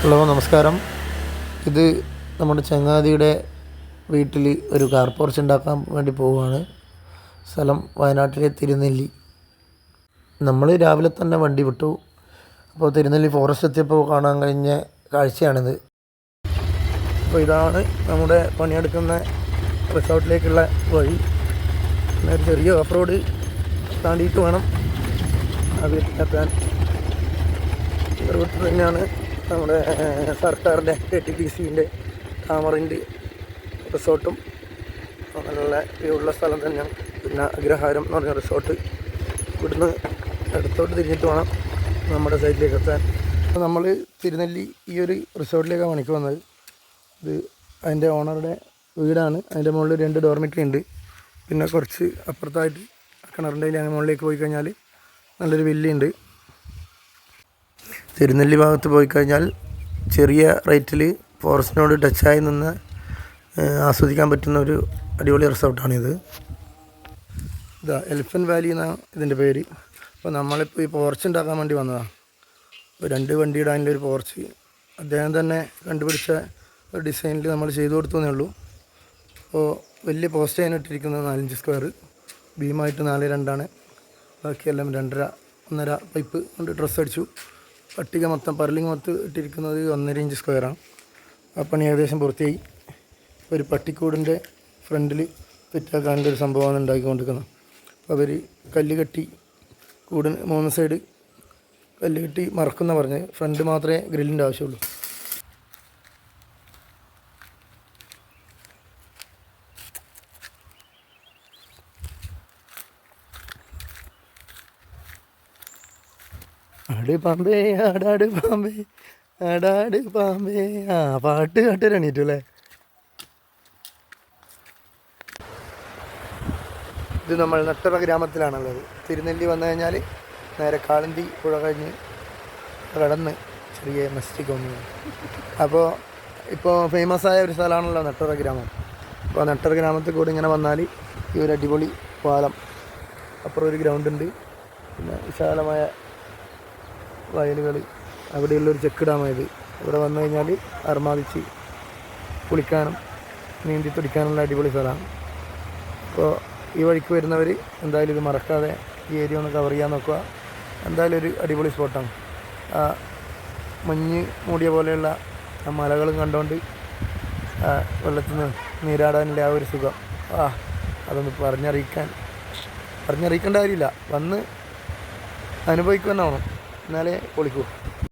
Hello, നമസ്കാരം. ഇത് നമ്മുടെ ചങ്ങാതിയുടെ വീട്ടിൽ ഒരു കാർ പോർച്ച് ഉണ്ടാക്കാൻ വേണ്ടി പോവുകയാണ്. സ്ഥലം വയനാട്ടിലെ തിരുനെല്ലി. നമ്മൾ രാവിലെ തന്നെ വണ്ടി വിട്ടു. അപ്പോൾ തിരുനെല്ലി ഫോറസ്റ്റ് എത്തിയപ്പോൾ കാണാൻ കഴിഞ്ഞ കാഴ്ചയാണിത്. അപ്പോൾ ഇതാണ് നമ്മുടെ പണിയെടുക്കുന്ന റിസോർട്ടിലേക്കുള്ള വഴി. പിന്നെ ഒരു ചെറിയ ഓഫ് റോഡ് താണ്ടിയിട്ട് വേണം ആ വീട്ടിലെത്താൻ. റൂട്ട് തന്നെയാണ് നമ്മുടെ സർക്കാരിൻ്റെ KTPCൻ്റെ താമറിൻ്റെ റിസോർട്ടും നല്ല വ്യൂ ഉള്ള സ്ഥലം തന്നെയാണ്. പിന്നെ അഗ്രഹാരം എന്ന് പറഞ്ഞ റിസോർട്ട്. ഇവിടുന്ന് അടുത്തോട്ട് തിരിഞ്ഞിട്ട് വേണം നമ്മുടെ സൈറ്റിലേക്ക് എത്താൻ. അപ്പോൾ നമ്മൾ തിരുനെല്ലി ഈ ഒരു റിസോർട്ടിലേക്കാണ് പണിക്ക് വന്നത്. ഇത് അതിൻ്റെ ഓണറുടെ വീടാണ്. അതിൻ്റെ മുകളിൽ 2 ഡോർമെറ്ററി ഉണ്ട്. പിന്നെ കുറച്ച് അപ്പുറത്തായിട്ട് കിണറിൻ്റെ അതിൻ്റെ മുകളിലേക്ക് പോയി കഴിഞ്ഞാൽ നല്ലൊരു വില്ലുണ്ട്. തിരുനെല്ലി ഭാഗത്ത് പോയി കഴിഞ്ഞാൽ ചെറിയ റേറ്റിൽ ഫോറസ്റ്റിനോട് ടച്ചായി നിന്ന് ആസ്വദിക്കാൻ പറ്റുന്ന ഒരു അടിപൊളി റിസോർട്ടാണിത്. ഇതാ എലിഫൻറ്റ് വാലി എന്നാണ് ഇതിൻ്റെ പേര്. അപ്പോൾ നമ്മളിപ്പോൾ ഈ പോർച്ച് ഉണ്ടാക്കാൻ വേണ്ടി വന്നതാണ്. അപ്പോൾ 2 വണ്ടിയുടെ അതിൻ്റെ പോർച്ച് അദ്ദേഹം തന്നെ കണ്ടുപിടിച്ച ഒരു ഡിസൈനിൽ നമ്മൾ ചെയ്തു കൊടുത്തതേ ഉള്ളൂ. അപ്പോൾ വലിയ പോസ്റ്റ് അതിനിട്ടിരിക്കുന്നത് 4-5 സ്ക്വയർ, ബീമായിട്ട് 4-2 ബാക്കിയെല്ലാം 2.5-1.5 പൈപ്പ് കൊണ്ട് ഡ്രസ്സ് അടിച്ചു. പട്ടിക മൊത്തം പർലിങ് മൊത്തം ഇട്ടിരിക്കുന്നത് 1.5 ഇഞ്ച് സ്ക്വയറാണ്. ആ പണി ഏകദേശം പൂർത്തിയായി. ഒരു പട്ടിക്കൂടിൻ്റെ ഫ്രണ്ടിൽ ഫിറ്റാക്കാനുള്ള ഒരു സംഭവമാണ് ഉണ്ടാക്കിക്കൊണ്ടിരിക്കുന്നത്. അപ്പോൾ അവർ കല്ല് കെട്ടി കൂടിന് 3 സൈഡ് കല്ല് കെട്ടി മറക്കുന്ന പറഞ്ഞ് ഫ്രണ്ട് മാത്രമേ ഗ്രില്ലിൻ്റെ ആവശ്യമുള്ളൂ. ആട് പാമ്പേ ആടാട് പാമ്പേ ആടാട് പാമ്പേ. പാട്ട് കേട്ടിരണീറ്റു അല്ലേ. ഇത് നമ്മൾ നെട്ടറ ഗ്രാമത്തിലാണുള്ളത്. തിരുനെല്ലി വന്നു കഴിഞ്ഞാൽ നേരെ കാളന്തി പുഴ കഴിഞ്ഞ് കടന്ന് ചെറിയ മസ്റ്റിക്ക് വന്നു. അപ്പോൾ ഇപ്പോൾ ഫേമസായ ഒരു സ്ഥലമാണല്ലോ നെട്ടറ ഗ്രാമം. അപ്പോൾ നെട്ടറ ഗ്രാമത്തിൽ കൂടി ഇങ്ങനെ വന്നാൽ ഈ ഒരു അടിപൊളി പാലം, അപ്പുറം ഒരു ഗ്രൗണ്ടുണ്ട്, പിന്നെ വിശാലമായ വയലുകൾ, അവിടെയുള്ളൊരു ചെക്ക് ഡാമായത്. ഇവിടെ വന്നു കഴിഞ്ഞാൽ അർമാദിച്ച് കുളിക്കാനും നീന്തി തുടിക്കാനുള്ള അടിപൊളി സ്ഥലമാണ്. അപ്പോൾ ഈ വഴിക്ക് വരുന്നവർ എന്തായാലും ഇത് മറക്കാതെ ഈ ഏരിയ ഒന്ന് കവർ ചെയ്യാൻ നോക്കുക. എന്തായാലും ഒരു അടിപൊളി സ്പോട്ടാണ്. മഞ്ഞ് മൂടിയ പോലെയുള്ള ആ മലകളും കണ്ടുകൊണ്ട് വെള്ളത്തിൽ നിന്ന് നീരാടാനുള്ള ആ ഒരു സുഖം അതൊന്ന് പറഞ്ഞറിയിക്കേണ്ട കാര്യമില്ല. വന്ന് അനുഭവിക്കുക തന്നെ വേണം, എന്നാലേ പൊളിക്കൂ.